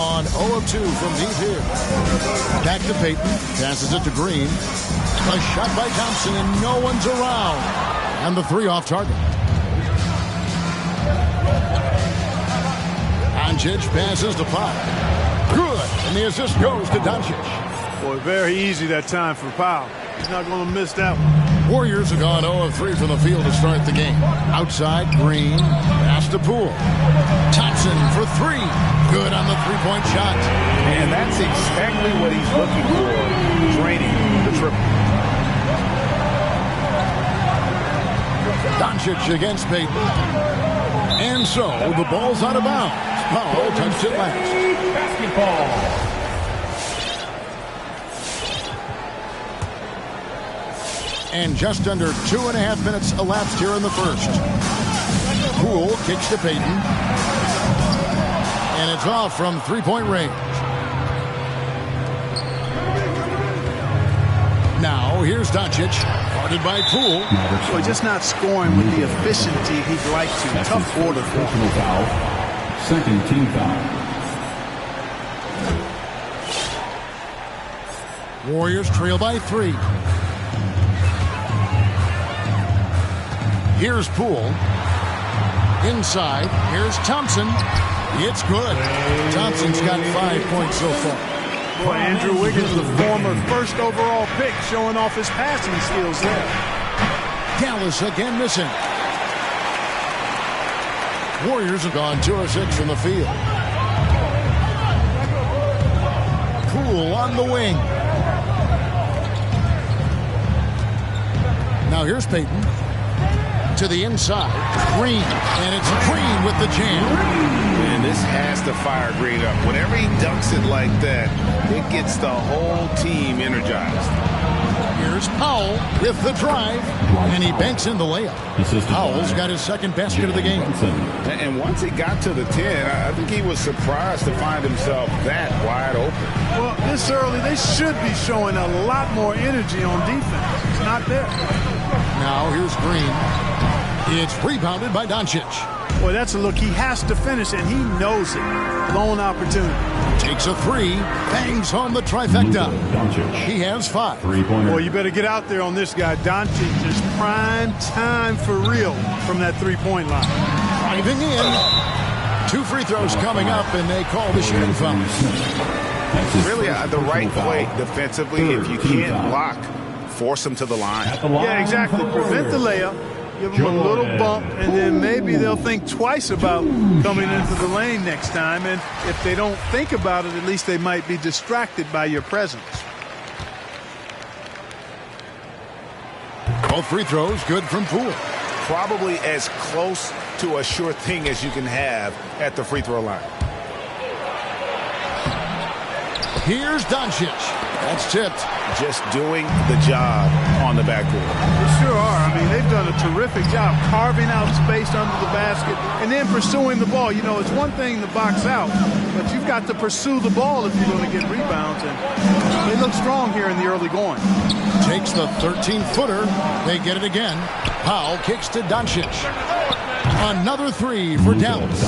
On 0 of 2 from deep here. Back to Payton. Passes it to Green. A shot by Thompson, and no one's around. And the three off target. Doncic passes to Powell. Good. And the assist goes to Doncic. Boy, very easy that time for Powell. He's not going to miss that one. Warriors have gone 0 of 3 from the field to start the game. Outside, Green. Pass to Poole. Thompson for three. Good on the three-point shot. And that's exactly what he's looking for. Draining the triple. Doncic against Payton. And so the ball's out of bounds. Powell touched it last. Basketball. And just under 2.5 minutes elapsed here in the first. Poole kicks to Payton. And it's off from three-point range. Now here's Doncic, guarded by Poole. Boy, just not scoring with the efficiency he'd like to. That's tough order for him. Foul. Second team foul. Warriors trail by 3. Here's Poole. Inside. Here's Thompson. It's good. Thompson's got 5 points so far. Boy, Andrew Wiggins, the former first overall pick, showing off his passing skills there. Dallas again missing. Warriors have gone 2 of 6 from the field. Poole on the wing. Now here's Payton. To the inside. Green. And it's Green with the jam. And this has to fire Green up. Whenever he dunks it like that, it gets the whole team energized. Here's Powell with the drive. And he banks in the layup. Powell's got his second basket of the game. And once he got to the 10, I think he was surprised to find himself that wide open. Well, this early, they should be showing a lot more energy on defense. It's not there. Now here's Green. It's rebounded by Doncic. Boy, that's a look he has to finish, and he knows it. Lone opportunity. Takes a three. Bangs home the trifecta. He has 5. Boy, you better get out there on this guy. Doncic is prime time for real from that three-point line. Driving in. 2 free throws coming up, and they call the shooting foul. Really, the right play defensively. If you can't block, force him to the line. Yeah, exactly. Prevent the layup. Give them a little bump, and then maybe they'll think twice about coming into the lane next time. And if they don't think about it, at least they might be distracted by your presence. Both free throws good from Poole. Probably as close to a sure thing as you can have at the free throw line. Here's Doncic. That's tipped. Just doing the job on the backboard. They sure are. I mean, they've done a terrific job carving out space under the basket and then pursuing the ball. You know, it's one thing to box out, but you've got to pursue the ball if you're going to get rebounds. And they look strong here in the early going. Takes the 13-footer. They get it again. Powell kicks to Doncic. Another 3 for Dallas.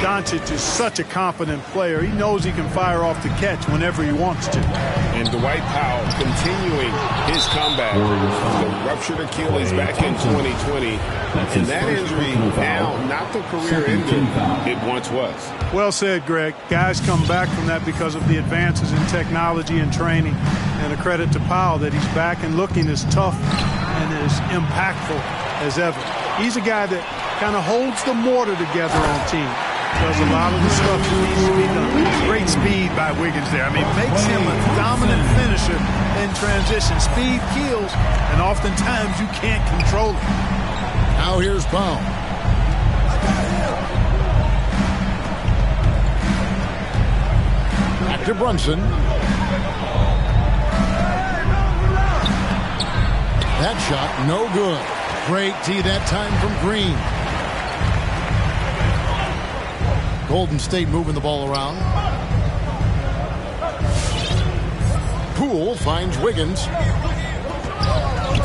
Doncic is such a confident player. He knows he can fire off the catch whenever he wants to. And Dwight Powell continuing his comeback. The ruptured Achilles back in 2020. And that injury now not the career ender it once was. Well said, Greg. Guys come back from that because of the advances in technology and training. And a credit to Powell that he's back and looking as tough and as impactful as ever. He's a guy that kind of holds the mortar together on team. Does a lot of the stuff that needs to be done. Great speed by Wiggins there. I mean, makes him a dominant finisher in transition. Speed kills, and oftentimes you can't control it. Now here's Powell. Back to Brunson. That shot, no good. Great D that time from Green. Golden State moving the ball around. Poole finds Wiggins.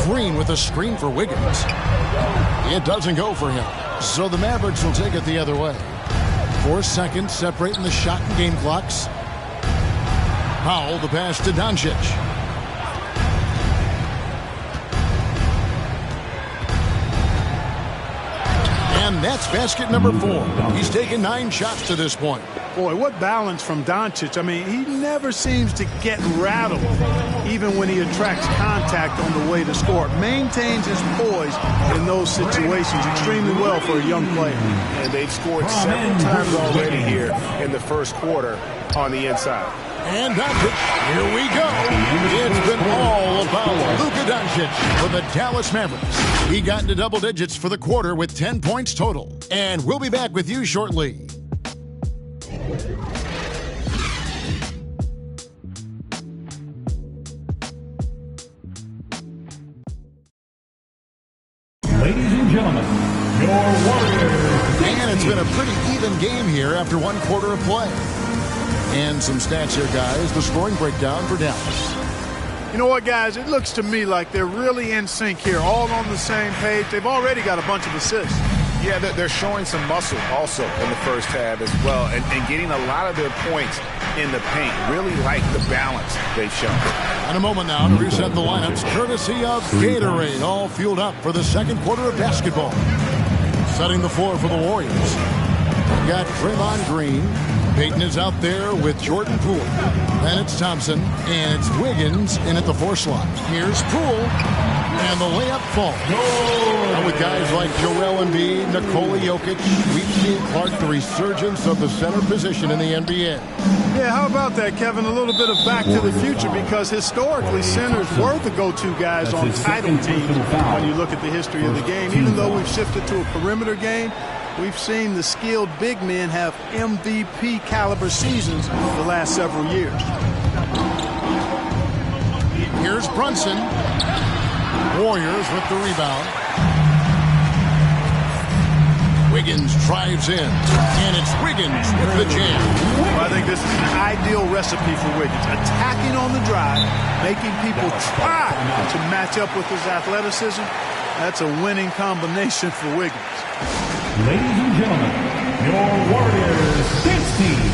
Green with a screen for Wiggins. It doesn't go for him. So the Mavericks will take it the other way. 4 seconds separating the shot and game clocks. Powell, the pass to Doncic. And that's basket number 4. He's taken 9 shots to this point. Boy, what balance from Doncic. I mean, he never seems to get rattled, even when he attracts contact on the way to score. Maintains his poise in those situations extremely well for a young player. And they've scored several times already here in the first quarter on the inside. And Doncic, here we go. It's been all about Luka Doncic for the Dallas Mavericks. He got into double digits for the quarter with 10 points total. And we'll be back with you shortly. Ladies and gentlemen, your Warriors. And it's been a pretty even game here after one quarter of play. And some stats here, guys. The scoring breakdown for Dallas. You know what, guys? It looks to me like they're really in sync here, all on the same page. They've already got a bunch of assists. Yeah, they're showing some muscle also in the first half as well, and getting a lot of their points in the paint. Really like the balance they've shown. In a moment now to reset the lineups, courtesy of Gatorade, all fueled up for the second quarter of basketball. Setting the floor for the Warriors. We've got Draymond Green. Payton is out there with Jordan Poole. Then it's Thompson, and it's Wiggins in at the 4 slot. Here's Poole, and the layup falls. And with guys like Joel Embiid, Nikola Jokic, we've seen, Clark, the resurgence of the center position in the NBA. Yeah, how about that, Kevin? A little bit of back to the future, because historically centers were the go-to guys on title teams when you look at the history of the game. Even though we've shifted to a perimeter game, we've seen the skilled big men have MVP caliber seasons the last several years. Here's Brunson. Warriors with the rebound. Wiggins drives in, and it's Wiggins with the jam. Well, I think this is an ideal recipe for Wiggins. Attacking on the drive, making people try to match up with his athleticism. That's a winning combination for Wiggins. Ladies and gentlemen, your Warriors dance team.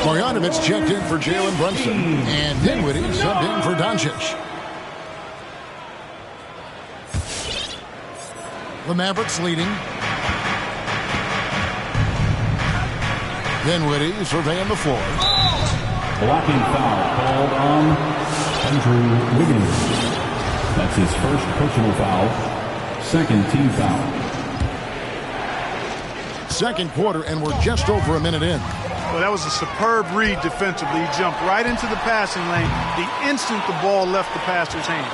Marjanovic checked in for Jalen Brunson, and Dinwiddie subbed in for Doncic. The Mavericks leading. Dinwiddie surveying the floor. Blocking foul called on Andrew Wiggins. That's his first personal foul. Second team foul. Second quarter, and we're just over a minute in. Well, that was a superb read defensively. He jumped right into the passing lane the instant the ball left the passer's hand.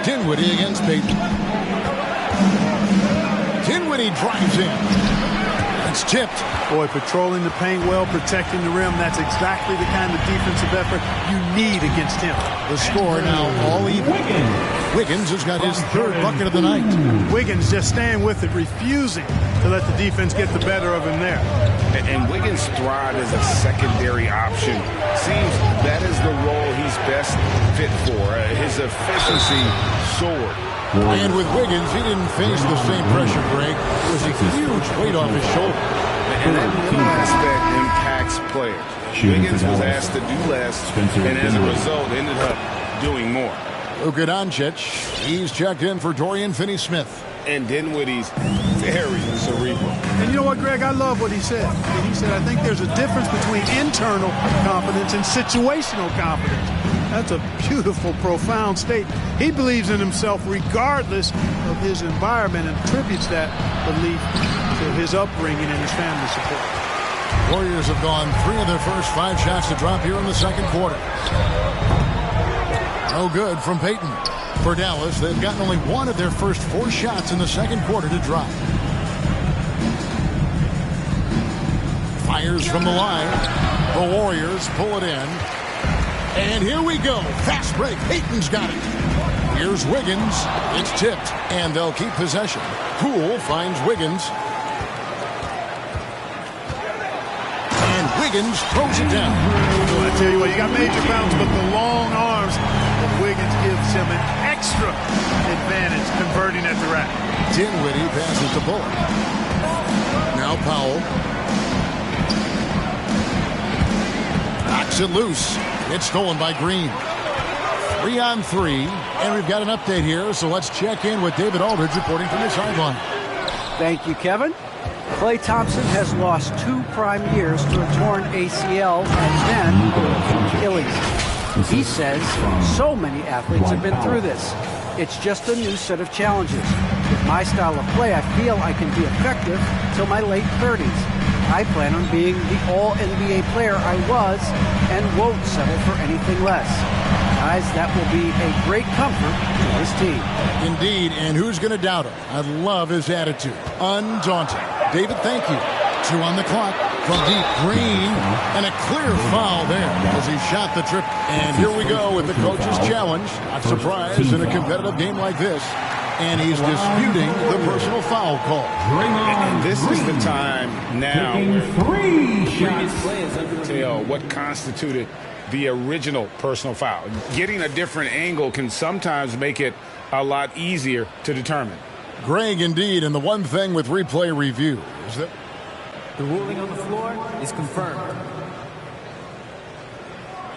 Dinwiddie against Payton. Dinwiddie drives in. It's tipped. Boy, patrolling the paint well, protecting the rim. That's exactly the kind of defensive effort you need against him. The score now all even. Wiggins has got his third bucket of the night. Wiggins just staying with it, refusing to let the defense get the better of him there. And Wiggins thrived as a secondary option. Seems that is the role he's best fit for. His efficiency soared. And with Wiggins, he didn't face the same pressure, Greg. It was a huge weight off his shoulder. And that little aspect impacts players. Wiggins was asked to do less, and as a result, ended up doing more. Luka Doncic, he's checked in for Dorian Finney-Smith. And Dinwiddie's very cerebral. And you know what, Greg? I love what he said. He said, I think there's a difference between internal confidence and situational confidence. That's a beautiful, profound statement. He believes in himself regardless of his environment and attributes that belief to his upbringing and his family support. Warriors have gone 3 of their first 5 shots to drop here in the second quarter. No good from Payton. For Dallas, they've gotten only 1 of their first 4 shots in the second quarter to drop. Fires from the line. The Warriors pull it in. And here we go. Fast break. Payton's got it. Here's Wiggins. It's tipped, and they'll keep possession. Poole finds Wiggins. And Wiggins throws it down. Well, I tell you what, you got major bounce, but the long arms of Wiggins gives him an extra advantage converting at the rack. Dinwiddie passes to Bullock. Now Powell. Knocks it loose. It's stolen by Green. 3-on-3, and we've got an update here, so let's check in with David Aldridge reporting from the sideline. Thank you, Kevin. Klay Thompson has lost 2 prime years to a torn ACL and then a Achilles. He says so many athletes have been through this. It's just a new set of challenges. With my style of play, I feel I can be effective till my late 30s. I plan on being the all-NBA player I was and won't settle for anything less. Guys, that will be a great comfort to this team. Indeed, and who's going to doubt him? I love his attitude. Undaunted. David, thank you. 2 on the clock from deep. Green, and a clear foul there as he shot the trip. And here we go with the coach's challenge. Not surprised in a competitive game like this. And he's disputing the personal foul call. And this is the time now where 3 shots tell what constituted the original personal foul. Getting a different angle can sometimes make it a lot easier to determine. Greg, indeed, and the one thing with replay review is that the ruling on the floor is confirmed.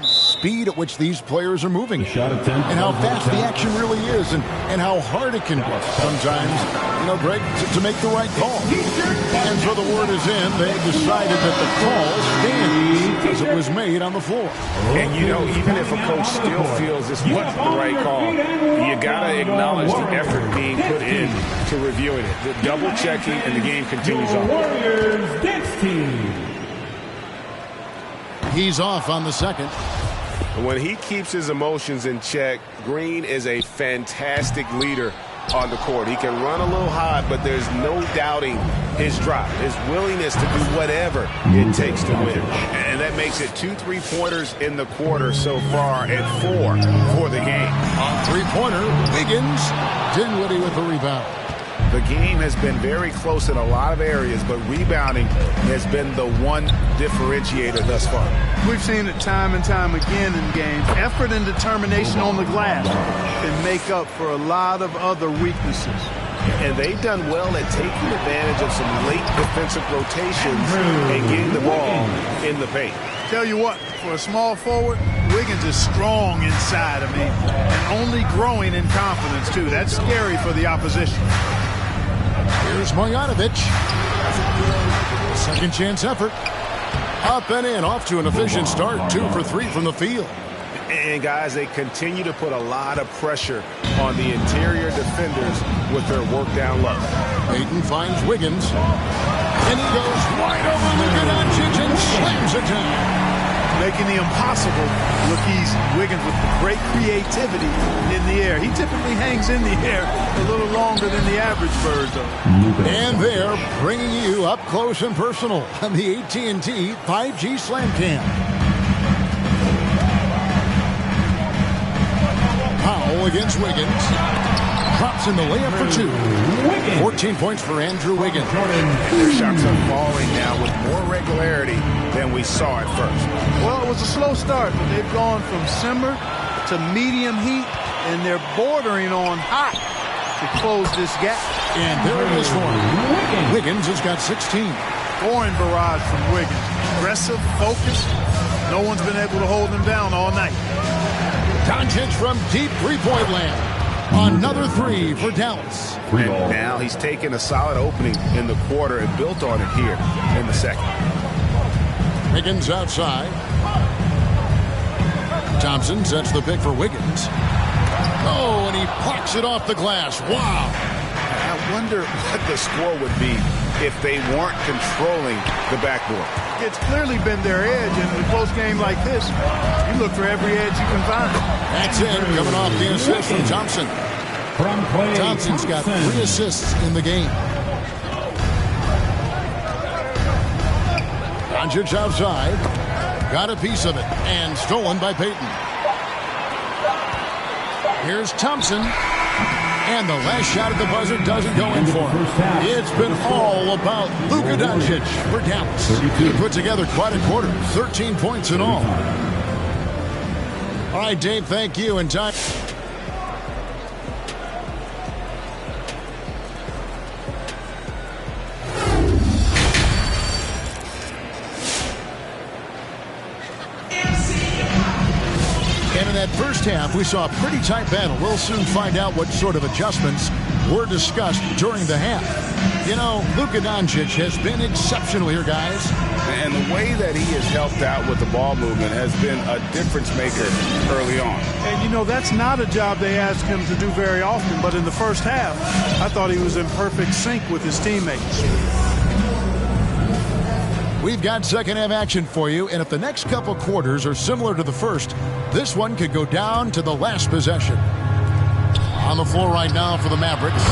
Speed at which these players are moving and how fast the action really is and how hard it can be sometimes, Greg, to make the right call. And so the word is in. They've decided that the call stands as it was made on the floor. And, even if a coach still feels this wasn't the right call, you got to acknowledge the effort being put in to reviewing it. The double checking, and the game continues on. Warriors dance team. He's off on the second. When he keeps his emotions in check, Green is a fantastic leader on the court. He can run a little hot, but there's no doubting his drive, his willingness to do whatever it takes to win. And that makes it 2 3-pointers in the quarter so far and 4 for the game. On 3-pointer, Wiggins, Dinwiddie with the rebound. The game has been very close in a lot of areas, but rebounding has been the one differentiator thus far. We've seen it time and time again in games. Effort and determination on the glass can make up for a lot of other weaknesses. And they've done well at taking advantage of some late defensive rotations and getting the ball in the paint. Tell you what, for a small forward, Wiggins is strong inside, and only growing in confidence, too. That's scary for the opposition. Here's Marjanovic. Second chance effort. Up and in, off to an efficient start. 2 for 3 from the field. And, guys, they continue to put a lot of pressure on the interior defenders with their work down low. Payton finds Wiggins. And he goes wide open. Luka Doncic and slams it down. Making the impossible look easy. Wiggins with great creativity in the air. He typically hangs in the air a little longer than the average bird, though. And they're bringing you up close and personal on the AT&T 5G Slam Cam. Powell against Wiggins. Drops in the layup for 2. 14 points for Andrew Wiggins. Their shots are falling now with more regularity than we saw at first. Well, it was a slow start, but they've gone from simmer to medium heat, and they're bordering on hot to close this gap. And there it is for him. Wiggins has got 16. Scoring barrage from Wiggins. Aggressive, focused. No one's been able to hold him down all night. Doncic from deep three-point land. Another 3 for Dallas. And now he's taken a solid opening in the quarter and built on it here in the second. Wiggins outside. Thompson sets the pick for Wiggins. Oh, and he plucks it off the glass. Wow. I wonder what the score would be if they weren't controlling the backboard. It's clearly been their edge, and in a close game like this, you look for every edge you can find. That's it, coming off the assist from Thompson. Thompson's got 3 assists in the game. Doncic outside. Got a piece of it. And stolen by Payton. Here's Thompson. And the last shot at the buzzer doesn't go in for him. It's been all about Luka Doncic for Dallas. He put together quite a quarter. 13 points in all. All right, Dave, thank you. And time. And in that first half, we saw a pretty tight battle. We'll soon find out what sort of adjustments were discussed during the half. You know, Luka Doncic has been exceptional here, guys. And the way that he has helped out with the ball movement has been a difference maker early on. And, you know, that's not a job they ask him to do very often. But in the first half, I thought he was in perfect sync with his teammates. We've got second half action for you, and if the next couple quarters are similar to the first, this one could go down to the last possession. On the floor right now for the Mavericks,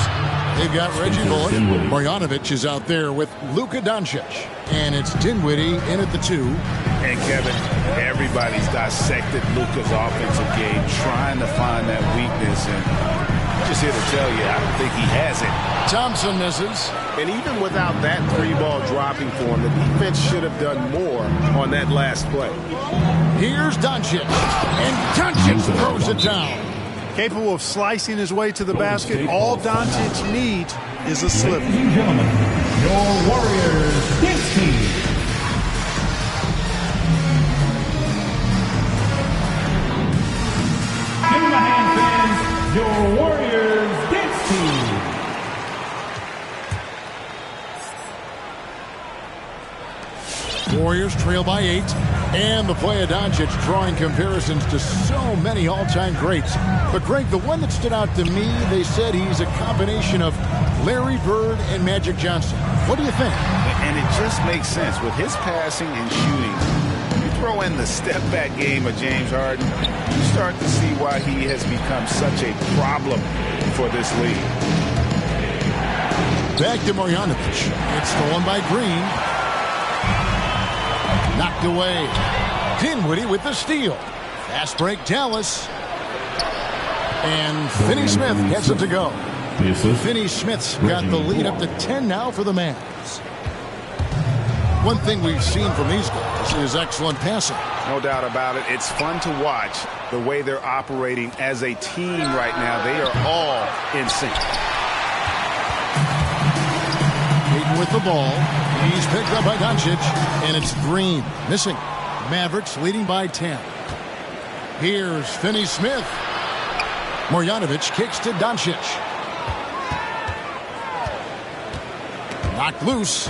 they've got Reggie Bullock. Marjanovic is out there with Luka Doncic, and it's Dinwiddie in at the 2. And Kevin, everybody's dissected Luka's offensive game, trying to find that weakness, and I'm just here to tell you, I don't think he has it. Thompson misses. And even without that 3-ball dropping for him, the defense should have done more on that last play. Here's Doncic, and Doncic throws it down. Capable of slicing his way to the basket. All Doncic needs is a slip. Ladies and gentlemen, your Warriors dance team. Give him a hand, fans. Your Warriors dance team. Warriors trail by 8, and the play of Doncic drawing comparisons to so many all-time greats. But Greg, the one that stood out to me, they said he's a combination of Larry Bird and Magic Johnson. What do you think? And it just makes sense. With his passing and shooting, you throw in the step-back game of James Harden, you start to see why he has become such a problem for this league. Back to Marjanovic. It's stolen by Green. Knocked away. Dinwiddie with the steal. Fast break Dallas. And Finney Smith gets it to go. Finney Smith's got the lead up to 10 now for the Mavs. One thing we've seen from these guys is excellent passing. No doubt about it. It's fun to watch the way they're operating as a team right now. They are all in sync. Payton with the ball. He's picked up by Doncic, and it's Green missing. Mavericks leading by 10. Here's Finney Smith. Marjanovic kicks to Doncic. Knocked loose.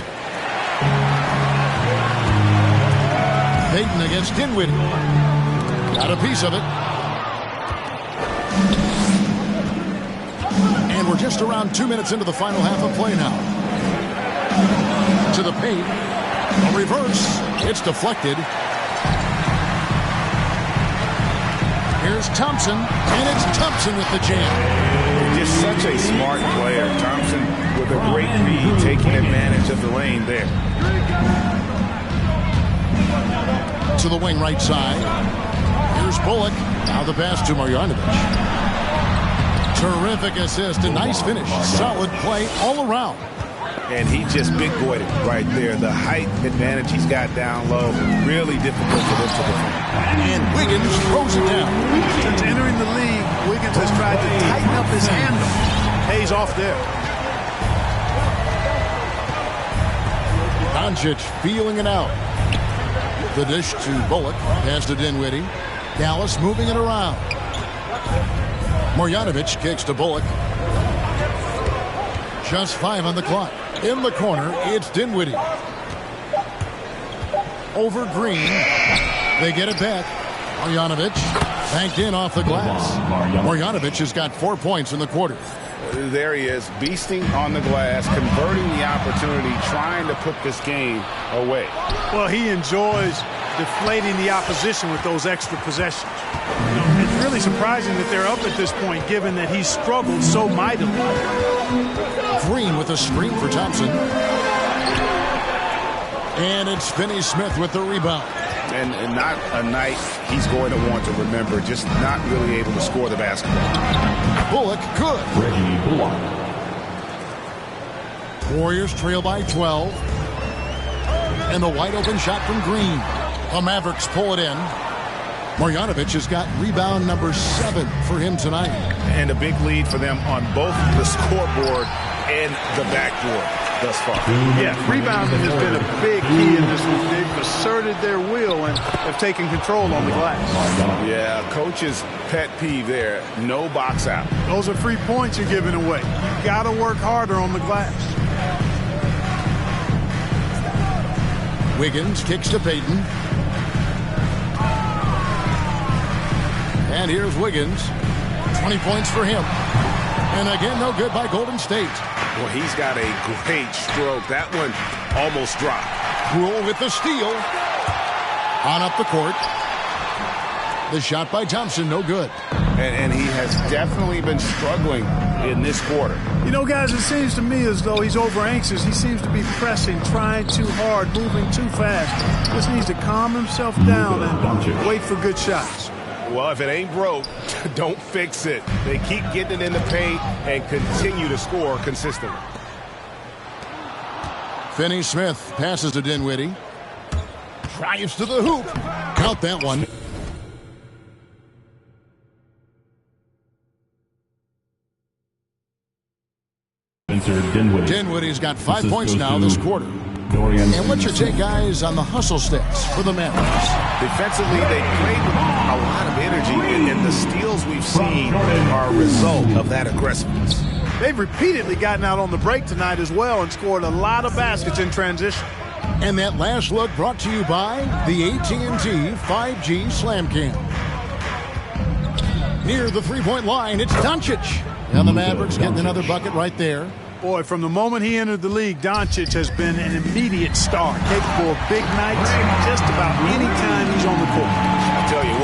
Payton against Dinwiddie. Got a piece of it. And we're just around 2 minutes into the final half of play now. To the paint. A reverse. It's deflected. Here's Thompson. And it's Thompson with the jam. Just such a smart player. Thompson with a great read, taking advantage of the lane there. To the wing right side. Here's Bullock. Now the pass to Marjanovic. Terrific assist. A nice finish. Solid play all around. And he just big-boyed it right there. The height advantage he's got down low. Really difficult for them to defend. And Wiggins throws it down. Since entering the league, Wiggins has tried to tighten up his handle. Pays off there. Doncic feeling it out. The dish to Bullock. Pass to Dinwiddie. Dallas moving it around. Marjanovic kicks to Bullock. Just 5 on the clock. In the corner, it's Dinwiddie. Over Green. They get it back. Marjanovic banked in off the glass. Marjanovic has got 4 points in the quarter. There he is, beasting on the glass, converting the opportunity, trying to put this game away. Well, he enjoys deflating the opposition with those extra possessions. It's really surprising that they're up at this point, given that he struggled so mightily. Green with a screen for Thompson. And it's Finney Smith with the rebound. And not a night he's going to want to remember, just not really able to score the basketball. Bullock, good. Reggie Bullock. Warriors trail by 12. And the wide open shot from Green. The Mavericks pull it in. Marjanovic has got rebound number 7 for him tonight. And a big lead for them on both the scoreboard and the backboard thus far. Yeah, rebounding has been a big key in this one. They've asserted their will and have taken control on the glass. Yeah, coach's pet peeve there. No box out. Those are free points you're giving away. You got to work harder on the glass. Wiggins kicks to Payton. And here's Wiggins. 20 points for him. And again, no good by Golden State. Well, he's got a great stroke. That one almost dropped. Rule with the steal. On up the court. The shot by Thompson, no good. And he has definitely been struggling in this quarter. You know, guys, it seems to me as though he's over anxious. He seems to be pressing, trying too hard, moving too fast. Just needs to calm himself down and wait for good shots. Well, if it ain't broke, don't fix it. They keep getting it in the paint and continue to score consistently. Finney Smith passes to Dinwiddie. Drives to the hoop. Count that one. Dinwiddie's got 5 points now this quarter. And what's your take, guys, on the hustle stats for the Mavericks? Defensively, they played with a lot of energy, and the steals we've seen are a result of that aggressiveness. They've repeatedly gotten out on the break tonight as well and scored a lot of baskets in transition. And that last look brought to you by the AT&T 5G Slam Cam. Near the three-point line, it's Doncic. And the Mavericks getting another bucket right there. Boy, from the moment he entered the league, Doncic has been an immediate star, capable of big nights just about any time he's on the court. I tell you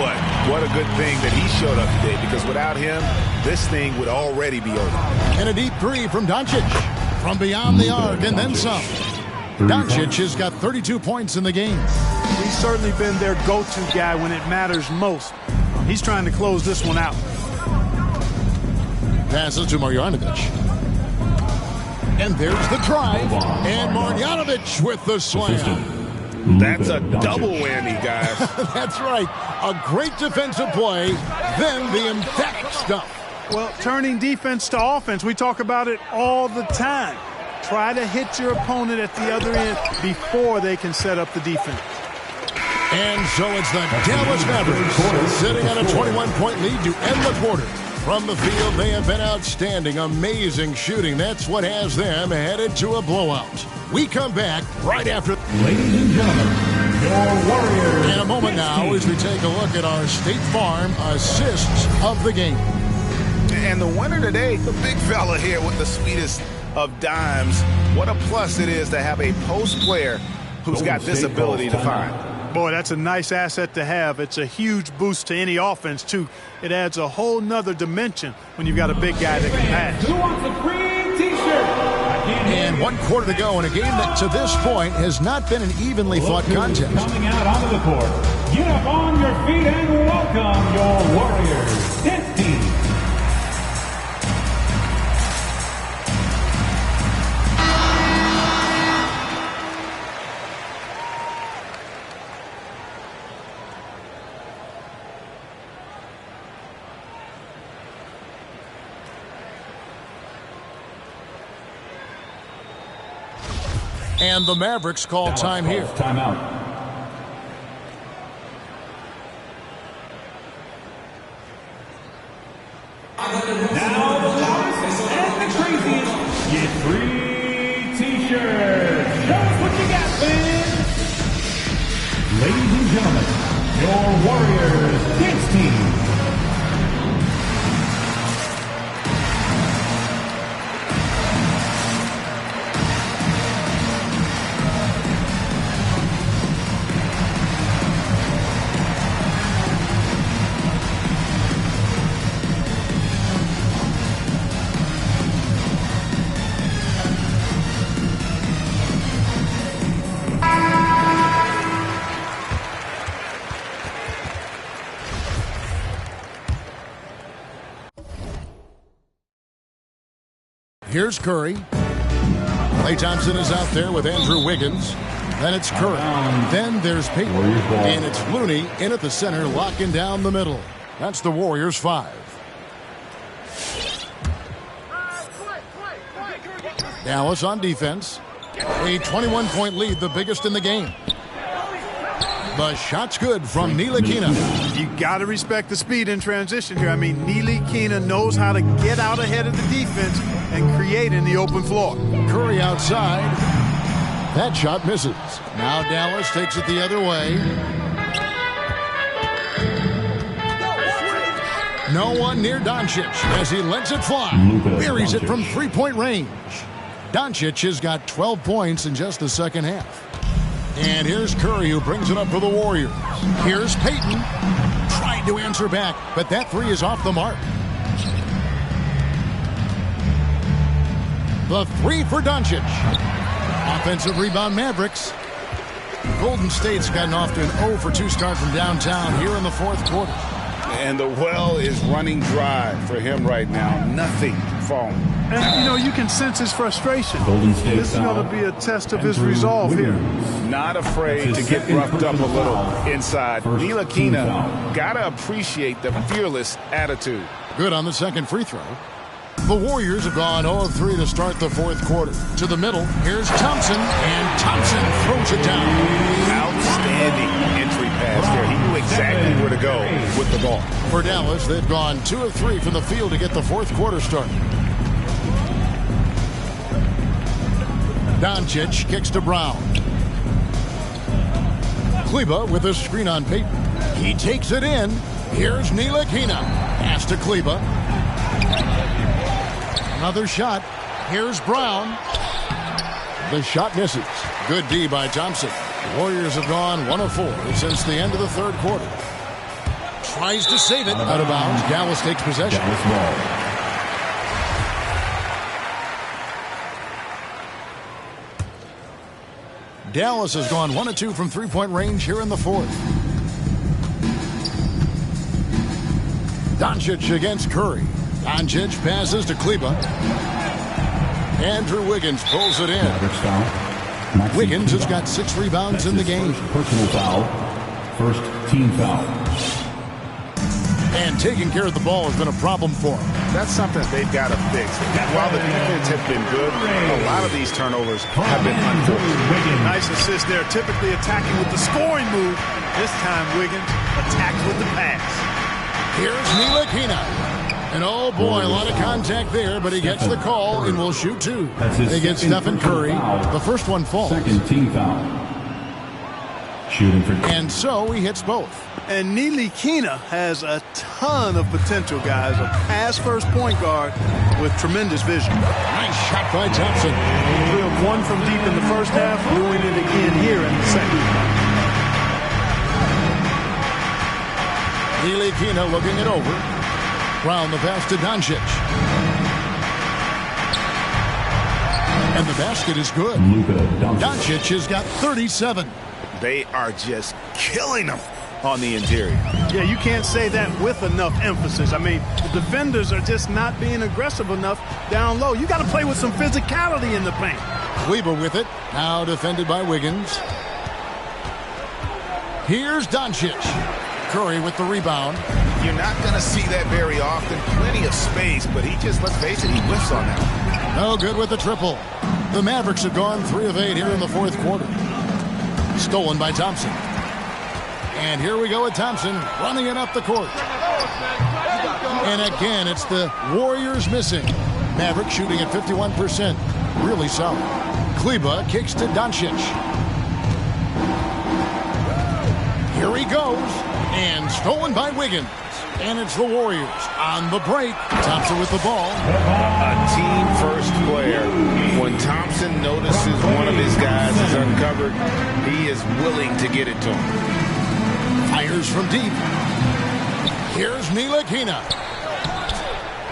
what a good thing that he showed up today, because without him, this thing would already be over. And a deep three from Doncic from beyond the arc, and then some. Doncic has got 32 points in the game. He's certainly been their go-to guy when it matters most. He's trying to close this one out. Passes to Marjanovic. And there's the drive. And Marjanovic with the slam. That's a double whammy, guys. That's right. A great defensive play, then the emphatic stuff. Well, turning defense to offense, we talk about it all the time. Try to hit your opponent at the other end before they can set up the defense. And so it's the Dallas Mavericks sitting on a 21-point lead to end the quarter. From the field, they have been outstanding, amazing shooting. That's what has them headed to a blowout. We come back right after. Ladies and gentlemen, your Warriors. In a moment now, as we take a look at our State Farm assists of the game. And the winner today, the big fella here with the sweetest of dimes. What a plus it is to have a post player who's got this ability to find. Boy, that's a nice asset to have. It's a huge boost to any offense, too. It adds a whole nother dimension when you've got a big guy that can pass. Who wants a free T-shirt? And 1 quarter to go in a game that to this point has not been an evenly fought contest. Coming out onto the court. Get up on your feet and welcome your Warriors. 10 And the Mavericks call time here. Timeout. Now the loudest and the craziest get free T-shirts. Show us what you got, man. Ladies and gentlemen, your Warriors dance team. Here's Curry. Klay Thompson is out there with Andrew Wiggins. Then it's Curry. Then there's Payton. And it's Looney in at the center, locking down the middle. That's the Warriors 5. Dallas on defense. A 21-point lead, the biggest in the game. The shot's good from Ntilikina. You got to respect the speed in transition here. I mean, Ntilikina knows how to get out ahead of the defense and create in the open floor. Curry outside. That shot misses. Now Dallas takes it the other way. No one near Doncic as he lets it fly. Buries it from three-point range. Doncic has got 12 points in just the second half. And here's Curry, who brings it up for the Warriors. Here's Payton. Tried to answer back, but that three is off the mark. The three for Doncic. Offensive rebound Mavericks. Golden State's gotten off to an 0-for-2 start from downtown here in the fourth quarter. And the well is running dry for him right now. Nothing falling. And, you know, you can sense his frustration. Golden State This is going to be a test of his resolve here. Not afraid to get roughed up a little inside. Ntilikina got to appreciate the fearless attitude. Good on the second free throw. The Warriors have gone 0-of-3 to start the fourth quarter. To the middle, here's Thompson, and Thompson throws it down. Outstanding entry pass there. He knew exactly where to go with the ball. For Dallas, they've gone 2 of 3 from the field to get the fourth quarter started. Doncic kicks to Brown. Kleber with a screen on Payton. He takes it in. Here's Ntilikina. Pass to Kleber. Another shot. Here's Brown. The shot misses. Good D by Thompson. The Warriors have gone 1 of 4 since the end of the third quarter. Tries to save it. Out of bounds. Dallas takes possession. Dallas has gone 1 of 2 from three-point range here in the fourth. Doncic against Curry. Doncic passes to Kleber. Andrew Wiggins pulls it in. Wiggins has got 6 rebounds in the game. Personal foul. First team foul. And taking care of the ball has been a problem for him. That's something they've got to fix. While the defense have been good, a lot of these turnovers have been unfortunate. Nice assist there. Typically attacking with the scoring move. This time Wiggins attacks with the pass. Here's Ntilikina. And oh boy, a lot of contact there, but he gets the call and will shoot 2. Against Stephen Curry. The first one falls. Second team foul. Shooting for. And so he hits both. And Ntilikina has a ton of potential, guys. A pass-first point guard with tremendous vision. Nice shot by Thompson. 3 of 1 from deep in the first half, doing it again here in the second. Ntilikina looking it over. Brown the pass to Doncic. And the basket is good. Doncic has got 37. They are just killing them on the interior. Yeah, you can't say that with enough emphasis. I mean, the defenders are just not being aggressive enough down low. You got to play with some physicality in the paint. Kleber with it. Now defended by Wiggins. Here's Doncic. Curry with the rebound. You're not going to see that very often. Plenty of space, but he just, let's face it, he whiffs on that. No good with the triple. The Mavericks have gone 3 of 8 here in the fourth quarter. Stolen by Thompson. And here we go with Thompson running it up the court. And again, it's the Warriors missing. Mavericks shooting at 51%. Really solid. Kleber kicks to Doncic. Here he goes. And stolen by Wiggins. And it's the Warriors on the break. Thompson with the ball. A team-first player. When Thompson notices one of his guys is uncovered, he is willing to get it to him. Fires from deep. Here's Ntilikina.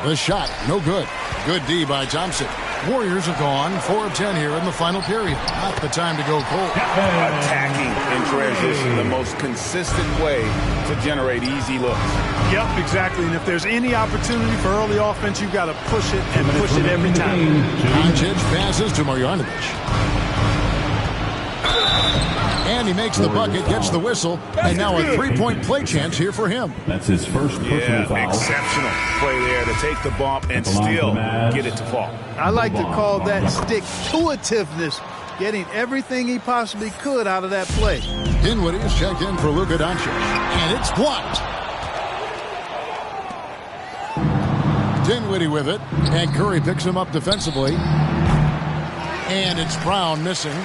The shot, no good. Good D by Thompson. Warriors have gone 4 of 10 here in the final period. Not the time to go cold. Attacking in transition, the most consistent way to generate easy looks. Yep, exactly. And if there's any opportunity for early offense, you've got to push it and push it every time. Doncic passes to Marjanovic. And he makes the bucket, gets the whistle, and now a 3-point play chance here for him. That's his first personal foul. Exceptional play there to take the bump and still get it to fall. I like to call that stick-to-itiveness, getting everything he possibly could out of that play. Dinwiddie is checked in for Luka Doncic, and it's blocked. Dinwiddie with it, and Curry picks him up defensively. And it's Brown missing.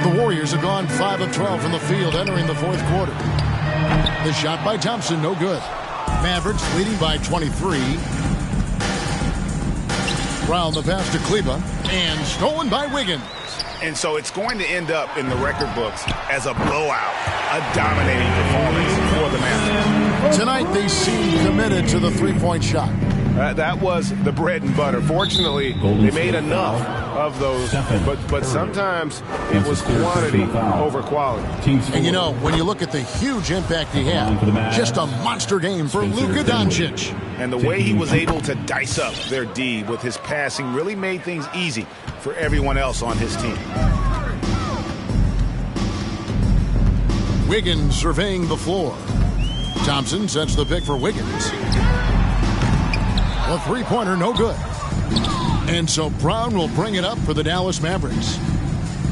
The Warriors have gone 5 of 12 from the field entering the fourth quarter. The shot by Thompson, no good. Mavericks leading by 23. Brown the pass to Kleber, and stolen by Wiggins. And so it's going to end up in the record books as a blowout, a dominating performance for the Mavericks. Tonight they seem committed to the three-point shot. That was the bread and butter. Fortunately, they made enough of those, but sometimes it was quantity over quality. And you know, when you look at the huge impact he had, just a monster game for Luka Doncic. And the way he was able to dice up their D with his passing really made things easy for everyone else on his team. Wiggins surveying the floor. Thompson sets the pick for Wiggins. A three-pointer, no good. And so Brown will bring it up for the Dallas Mavericks.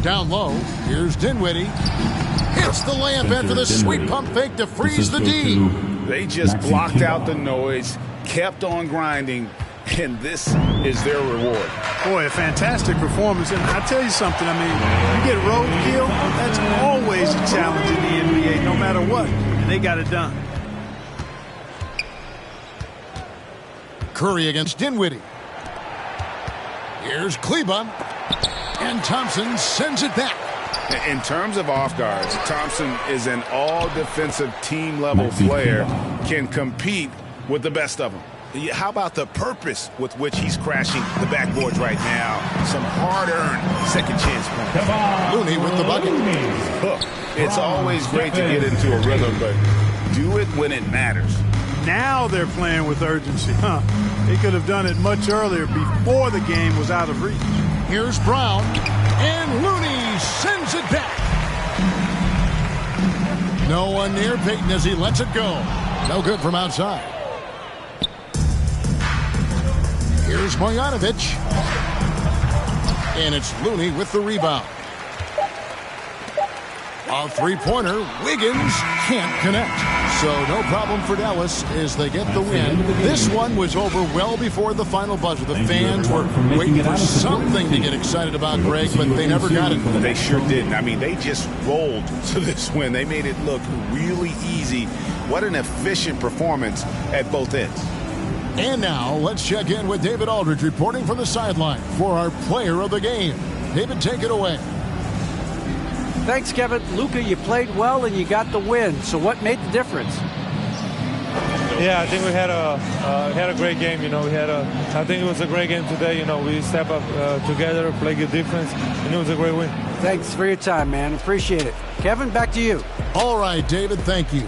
Down low, here's Dinwiddie. Hits the layup after the sweep pump fake to freeze the D. They just blocked out the noise, kept on grinding, and this is their reward. Boy, a fantastic performance. And I tell you something, I mean, you get roadkill, that's always a challenge in the NBA, no matter what. And they got it done. Curry against Dinwiddie. Here's Kleber. And Thompson sends it back. In terms of off guards, Thompson is an all-defensive team-level player, can compete with the best of them. How about the purpose with which he's crashing the backboards right now? Some hard-earned second-chance points. Looney with the bucket. It's always great to get into a rhythm, but do it when it matters. Now they're playing with urgency. They could have done it much earlier before the game was out of reach. Here's Brown, and Looney sends it back. No one near Payton as he lets it go. No good from outside. Here's Marjanovic. And it's Looney with the rebound. A three-pointer, Wiggins can't connect. So no problem for Dallas as they get the win. This one was over well before the final buzzer. The fans were waiting for something to get excited about, Greg, but they never got it. They sure didn't. I mean, they just rolled to this win. They made it look really easy. What an efficient performance at both ends. And now let's check in with David Aldridge reporting from the sideline for our player of the game. David, take it away. Thanks, Kevin. Luka, you played well and you got the win. So what made the difference? Yeah, I think we had a great game. You know, I think it was a great game today. You know, we step up together, play good defense, and it was a great win. Thanks for your time, man. Appreciate it. Kevin, back to you. All right, David, thank you.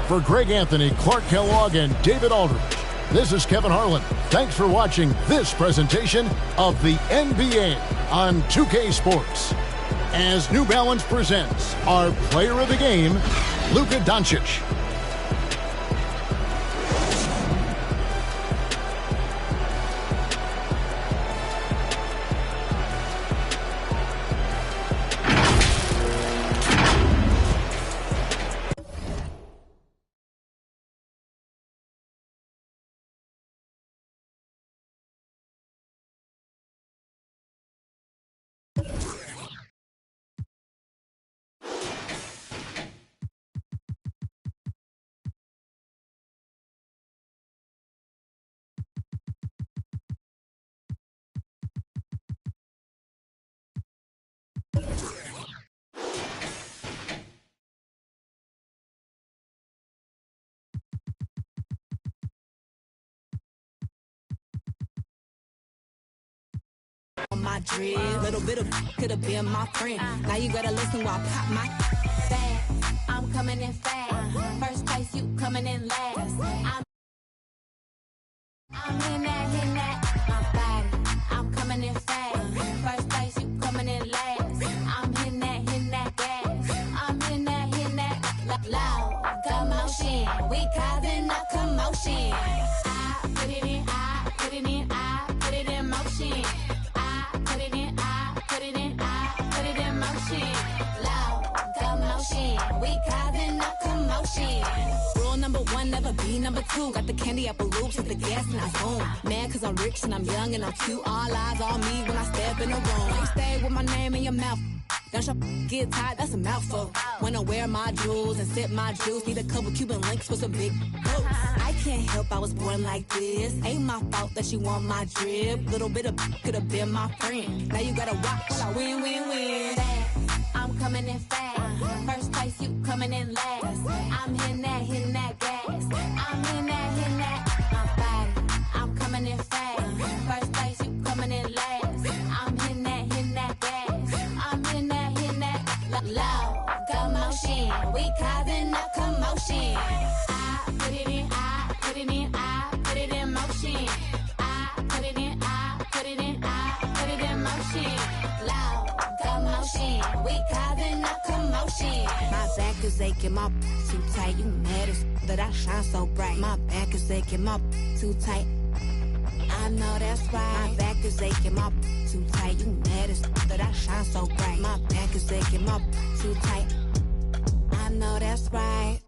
For Greg Anthony, Clark Kellogg, and David Aldridge, this is Kevin Harlan. Thanks for watching this presentation of the NBA on 2K Sports. As New Balance presents our player of the game, Luka Doncic. my drip. Little bit of could have been my friend. Now you gotta listen while I pop my fast. I'm coming in fast. First place, you coming in last. I'm hitting that, my body. I'm coming in fast. First place, you coming in last. I'm hitting that gas. I'm hitting that loud commotion. We causing a commotion. I put it in, I put it in, I put it in motion. I put it in, I put it in, I put it in motion. Loud commotion. We causing a commotion. Rule number one, never be number two. Got the candy apple loops with the gas and I zoom. Mad cause I'm rich and I'm young and I'm cute. All eyes on me when I step in the room. You stay with my name in your mouth. Don't your get tired, that's a mouthful. When I wear my jewels and sip my juice, need a couple Cuban links with some big boots. I can't help I was born like this. Ain't my fault that you want my drip. Little bit of could have been my friend. Now you gotta watch while I win, win, win. I'm coming in fast. First place, you coming in last. I'm hitting that gas. I'm hitting that, my body. I'm coming in fast. First place, you coming in last. I'm hitting that gas. I'm hitting that loud commotion. We causing a commotion. I put it in, I put it in, I put it in motion. I put it in, I put it in, I put it in motion. Loud commotion. We causing a commotion. My back is aching, my too tight. You mad as that I shine so bright. My back is aching, my too tight. I know that's right. My back is aching, my too tight. You mad as that I shine so bright. My back is aching, my too tight. I know that's right.